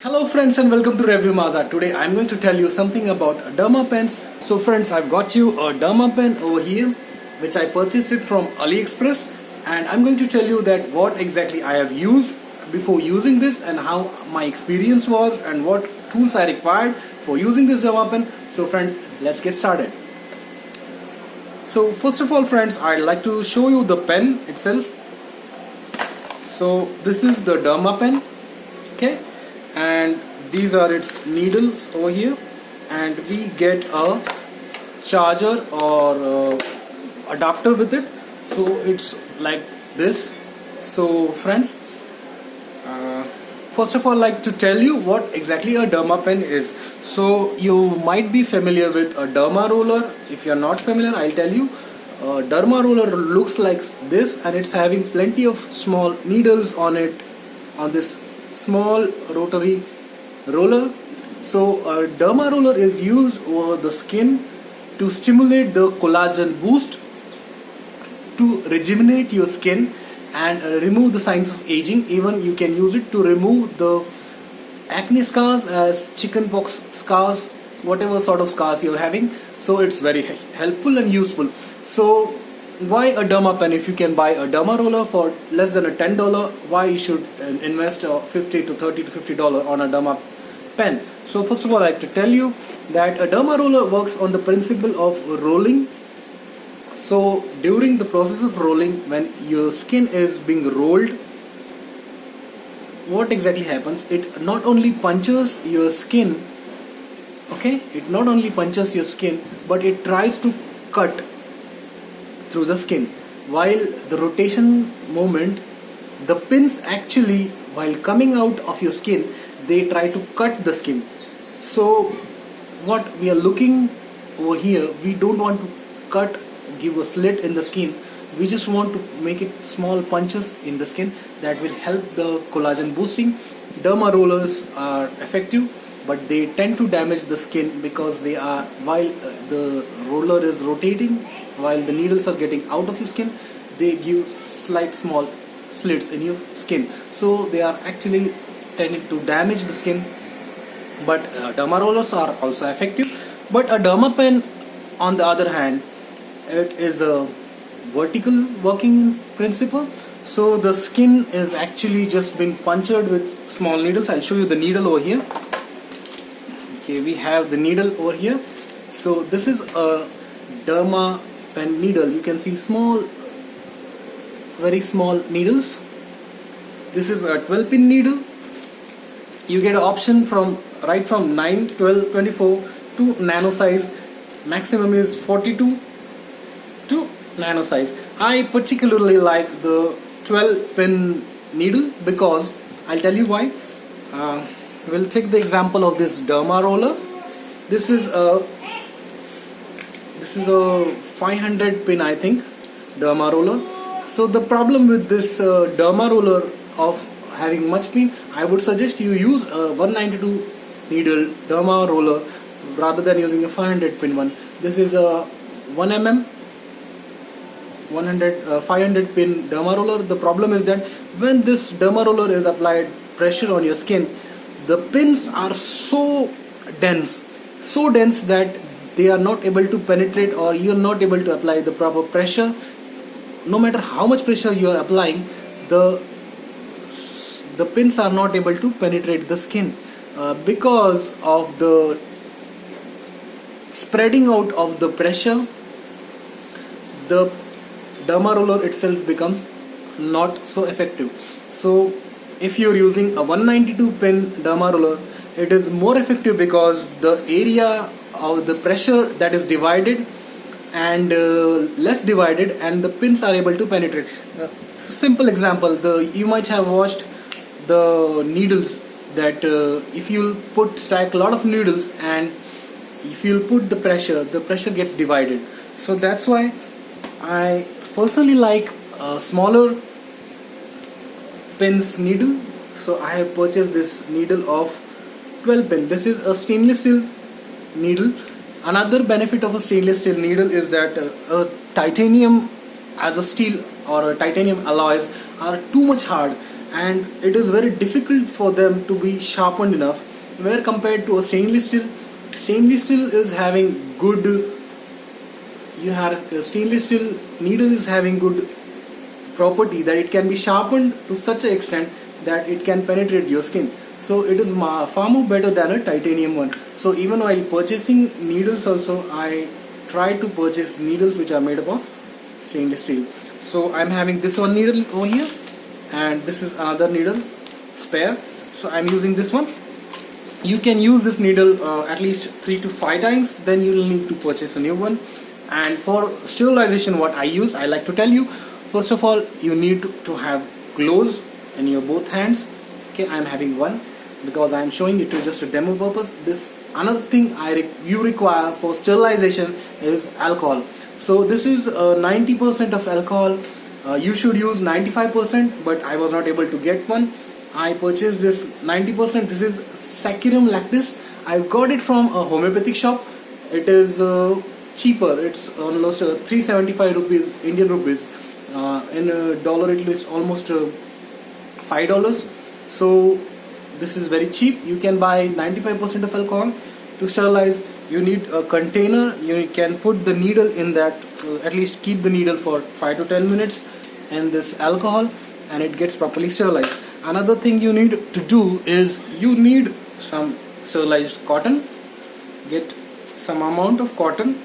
Hello friends and welcome to Review Maza. Today I'm going to tell you something about Derma pens. So friends, I've got you a Derma pen over here which I purchased it from AliExpress, and I'm going to tell you that what exactly I have used before using this and how my experience was and what tools I required for using this Derma pen. So friends, let's get started. So first of all friends, I'd like to show you the pen itself. So this is the Derma pen, okay, and these are its needles over here, and we get a charger or adapter with it, so it's like this. So friends, first of all I'd like to tell you what exactly a Derma pen is. So you might be familiar with a Derma roller. If you're not familiar, I'll tell you. A Derma roller looks like this, and it's having plenty of small needles on it, on this small rotary roller. So a Derma roller is used over the skin to stimulate the collagen boost, to rejuvenate your skin and remove the signs of aging. Even you can use it to remove the acne scars, as chickenpox scars, whatever sort of scars you're having. So it's very helpful and useful. So why a Derma pen? If you can buy a Derma roller for less than a $10, why you should invest $50 to $30 to $50 on a Derma pen? So first of all, I'd like to tell you that a Derma roller works on the principle of rolling. So during the process of rolling, when your skin is being rolled, what exactly happens? It not only punches your skin, okay, it not only punches your skin, but it tries to cut through the skin. While the rotation moment, the pins actually, while coming out of your skin, they try to cut the skin. So what we are looking over here, we don't want to cut, give a slit in the skin. We just want to make it small punches in the skin that will help the collagen boosting. Derma rollers are effective, but they tend to damage the skin because they are, while the roller is rotating, while the needles are getting out of your skin, they give slight small slits in your skin. So they are actually tending to damage the skin. But Derma rollers are also effective. But a Derma pen, on the other hand, it is a vertical working principle. So the skin is actually just been punctured with small needles. I'll show you the needle over here. Okay, we have the needle over here. So this is a Derma pen needle. You can see small, very small needles. This is a 12 pin needle. You get an option from right from 9, 12, 24 to nano size. Maximum is 42 to nano size. I particularly like the 12 pin needle because I'll tell you why. We'll take the example of this Derma roller. This is a 500 pin, I think, Derma roller. So the problem with this Derma roller of having much pin, I would suggest you use a 192 needle Derma roller rather than using a 500 pin one. This is a 1 mm 500 pin Derma roller. The problem is that when this Derma roller is applied pressure on your skin, the pins are so dense that they are not able to penetrate, or you are not able to apply the proper pressure. No matter how much pressure you are applying, the pins are not able to penetrate the skin because of the spreading out of the pressure. The Derma roller itself becomes not so effective. So if you are using a 192 pin Derma roller, it is more effective because the area of the pressure that is divided and less divided, and the pins are able to penetrate. Simple example, you might have watched the needles that if you stack a lot of needles, and if you put the pressure gets divided. So that's why I personally like a smaller pins needle. So I have purchased this needle of 12 pin. This is a stainless steel needle. Another benefit of a stainless steel needle is that titanium as a steel or titanium alloys are too much hard, and it is very difficult for them to be sharpened enough, where compared to a stainless steel. Stainless steel is having good, stainless steel needle is having good property that it can be sharpened to such an extent that it can penetrate your skin. So it is far more better than a titanium one. So even while purchasing needles also, I try to purchase needles which are made up of stainless steel. So I'm having this one needle over here, and this is another needle spare. So I'm using this one. You can use this needle at least 3 to 5 times, then you will need to purchase a new one. And for sterilization, what I use, I like to tell you. First of all, you need to have gloves in your both hands. Okay, I'm having one because I'm showing it to just a demo purpose. This another thing you require for sterilization is alcohol. So this is 90% of alcohol. You should use 95%, but I was not able to get one. I purchased this 90%. This is Saccharum lactis. I got it from a homeopathic shop. It is cheaper. It's almost 375 rupees, Indian rupees. In a dollar it is almost $5. So this is very cheap. You can buy 95% of alcohol. To sterilize, you need a container. You can put the needle in that, at least keep the needle for 5 to 10 minutes in this alcohol, and it gets properly sterilized. Another thing you need to do is you need some sterilized cotton. Get some amount of cotton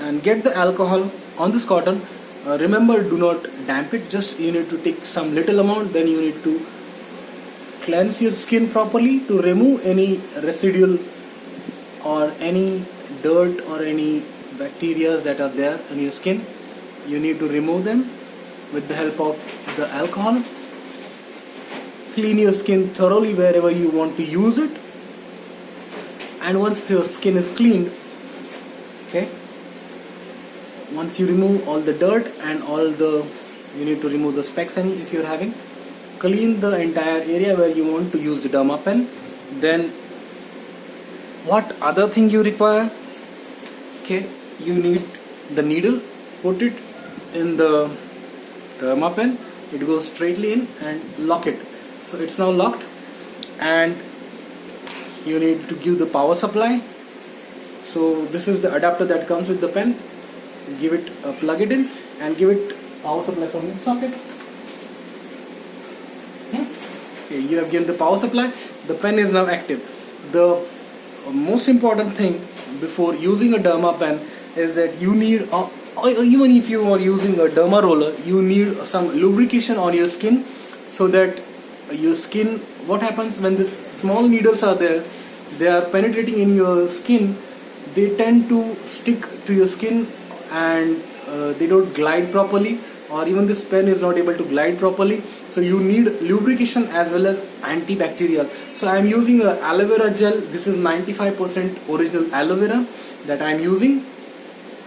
and get the alcohol on this cotton. Remember, do not damp it, just you need to take some little amount. Then you need to cleanse your skin properly to remove any residual or any dirt or any bacteria that are there on your skin. You need to remove them with the help of the alcohol. Clean your skin thoroughly wherever you want to use it, and once your skin is cleaned, okay, once you remove all the dirt and you need to remove the specks if you're having, clean the entire area where you want to use the Derma Pen. Then what other thing you require? Okay, you need the needle. Put it in the Derma Pen. It goes straightly in, and lock it. So it's now locked, and you need to give the power supply. So this is the adapter that comes with the pen. Give it, plug it in, and give it power supply from the socket. Okay, you have given the power supply. The pen is now active. The most important thing before using a Derma Pen is that you need, or even if you are using a derma roller, you need some lubrication on your skin, so that your skin, what happens when these small needles are there, they are penetrating in your skin, they tend to stick to your skin, and they don't glide properly, or even this pen is not able to glide properly. So you need lubrication as well as antibacterial. So I am using a aloe vera gel. This is 95% original aloe vera that I am using.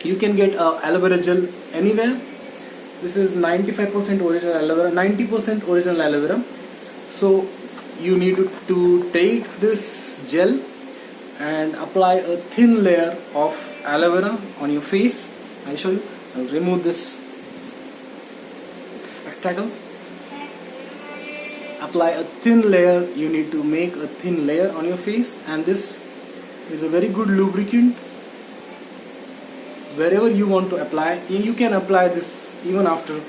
You can get aloe vera gel anywhere. This is 95% original aloe vera, 90% original aloe vera. So you need to take this gel and apply a thin layer of aloe vera on your face. I'll show you. I'll remove this spectacle. Apply a thin layer. You need to make a thin layer on your face, and this is a very good lubricant. Wherever you want to apply, you can apply this even after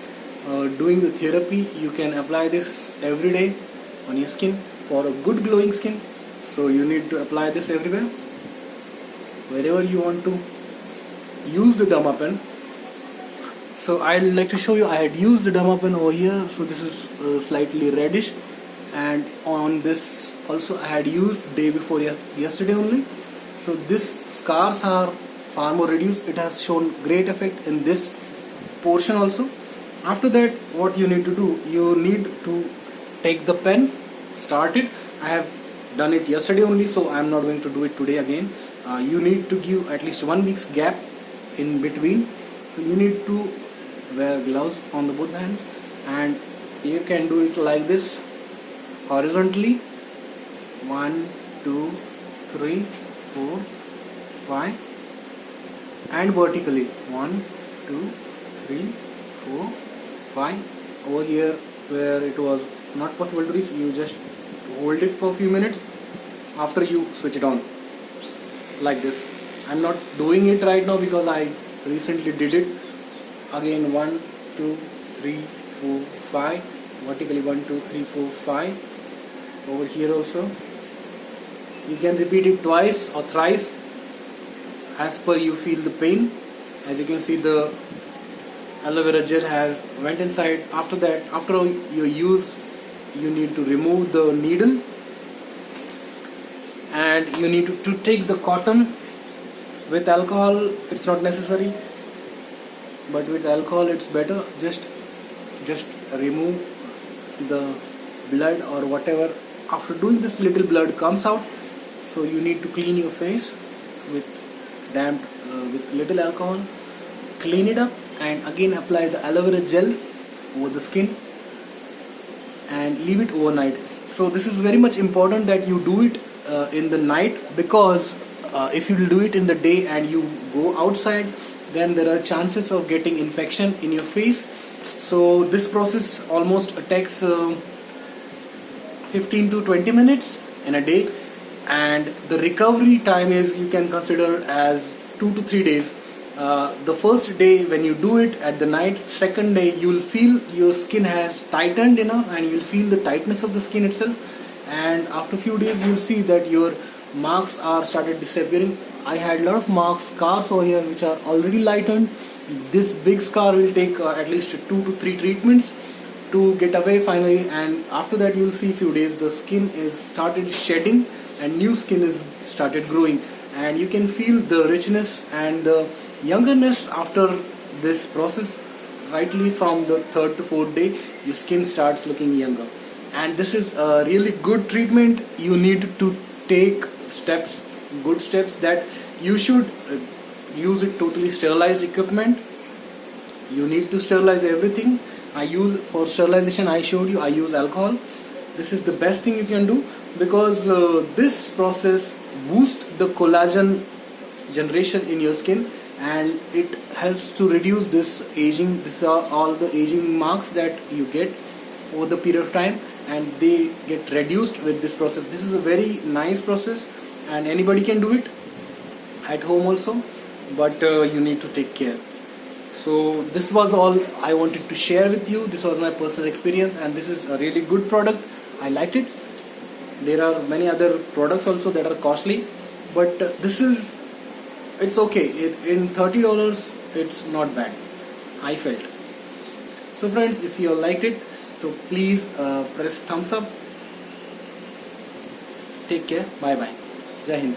doing the therapy. You can apply this every day on your skin for a good glowing skin. So you need to apply this everywhere, wherever you want to use the Derma Pen. So I'd like to show you, I had used the Derma Pen over here. So this is slightly reddish, and on this also I had used day before yesterday only. So this scars are far more reduced. It has shown great effect in this portion also. After that, what you need to do, you need to take the pen, start it. I have done it yesterday only, so I am not going to do it today again. You need to give at least 1 week's gap in between. So you need to wear gloves on the both hands, and you can do it like this, horizontally, 1 2 3 4 5, and vertically 1 2 3 4 5. Over here where it was not possible to reach, you just hold it for a few minutes after you switch it on, like this. I'm not doing it right now because I recently did it. Again, 1 2 3 4 5 vertically, 1 2 3 4 5 over here also. You can repeat it twice or thrice as per you feel the pain. As you can see, the aloe vera gel has went inside. After that, after you use, you need to remove the needle, and you need to take the cotton. With alcohol it's not necessary, but with alcohol it's better. Just remove the blood or whatever. After doing this, little blood comes out, so you need to clean your face with with little alcohol. Clean it up and again apply the aloe vera gel over the skin and leave it overnight. So this is very much important that you do it in the night, because if you do it in the day and you go outside, then there are chances of getting infection in your face. So this process almost takes 15 to 20 minutes in a day, and the recovery time is, you can consider as 2 to 3 days. The first day when you do it at the night, second day you will feel your skin has tightened enough, and you will feel the tightness of the skin itself, and after few days you will see that your marks are started disappearing. I had a lot of marks, scars over here which are already lightened. This big scar will take at least 2 to 3 treatments to get away finally, and after that you will see few days the skin is started shedding and new skin is started growing, and you can feel the richness and the youngerness after this process. Rightly from the 3rd to 4th day your skin starts looking younger, and this is a really good treatment. You need to take steps, good steps, that you should use it totally sterilized equipment. You need to sterilize everything. I use, for sterilization I showed you, I use alcohol. This is the best thing you can do, because this process boosts the collagen generation in your skin, and it helps to reduce this aging. These are all the aging marks that you get over the period of time, and they get reduced with this process. This is a very nice process, and anybody can do it at home also, but you need to take care. So this was all I wanted to share with you. This was my personal experience, and this is a really good product. I liked it. There are many other products also that are costly, but it's okay. In $30 it's not bad, I felt. So friends, if you all liked it, so please press thumbs up. Take care. Bye bye. Jai Hind.